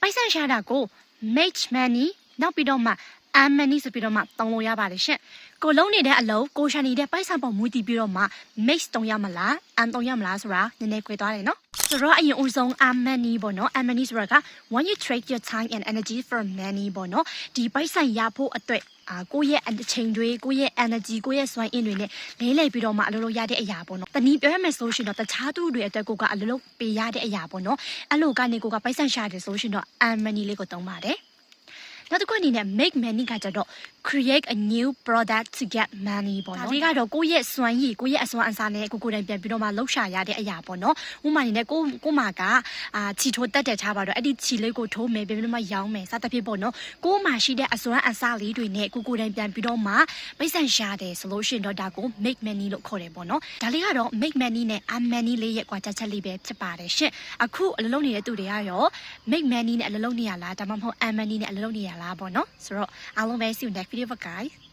ပိုက်ဆံရှာတာကို make money နောက်ပြီးတော့မှ earn money ဆိုပြီးတော့မှသုံးလို့ရပါတယ်ရှင်ကိုလုံးနေတဲ့အလုပ်ကိုရှာနေတဲ့ပိုက်ဆံပေါ်မူတည်ပြီးတော့မှ make သုံးရမလား earn သုံးရမလားဆိုတာနည်းနည်းခွဲသွားတယ်နော်ဆိုတော့အရင်ဦးဆုံး earn money ပေါ့နော် earn money ဆိုတာက when you trade your time and energy for money ပေါ့နော်ဒီပိုက်ဆံရဖို့အတွက်ကိုယ့်ရဲ့အချိန်တွေကိုယ့်ရဲ့ energy ကိုယ့်ရဲ့စွမ်းအင်တွေနဲ့လေးလိပ်ပြီးတော့မှအလုပ်လုပ်ရတဲ့အရာပေါ့နော်တနည်းပြောရမယ်ဆိုရှင်တော့တခြားသူတွေအတွက်ကိုကအလုပ်လုပ်ပေးရတဲ့အရာပေါ့နော်အဲ့လိုကနေကိုကပိုက်ဆံရှာတယ်ဆိုရှင်တော့ earn money လေးကိုသုံးပါတယ်နောက်တစ်ခုအနေနဲ့ make money ကကြတော့ create a new product to get money ပေါ့နော်ဒီကတော့ကိုယ့်ရဲ့စွမ်းရည်ကိုယ့်ရဲ့အစွမ်းအစားနဲ့ကိုယ်တိုင်ပြန်ပြီးတော့မှလှုပ်ရှားရတဲ့အရာပေါ့နော်ဥပမာအနေနဲ့ကိုမှာကချီထိုးတက်တယ်ထားပါတော့အဲ့ဒီချီလေးကိုထိုးမယ်ပြန်ပြီးတော့မှရောင်းမယ်စသဖြင့်ပေါ့နော်ကိုမှာရှိတဲ့အစွမ်းအစားလေးတွေနဲ့ကိုယ်တိုင်ပြန်ပြီးတော့မှပိတ်ဆန်ရှာတယ်ဆိုလို့ရှိရင်တော့ဒါကို make money လို့ခေါ်တယ်ပေါ့နော်ဒါလေးကတော့ make money နဲ့ earn money လေးရဲ့ကွာခြားချက်လေးပဲဖြစ်ပါတယ်ရှင့်အခုအလုပ်လုပ်နေတဲ့သူတွေကရော make money နဲ့အလုပ်လုပ်နေရလားဒါမှမဟုတ် earn money နဲ့အလုပ်လုပ်နေရလားပေါ့နော်ဆိုတော့အားလုံးပဲ see you next video guys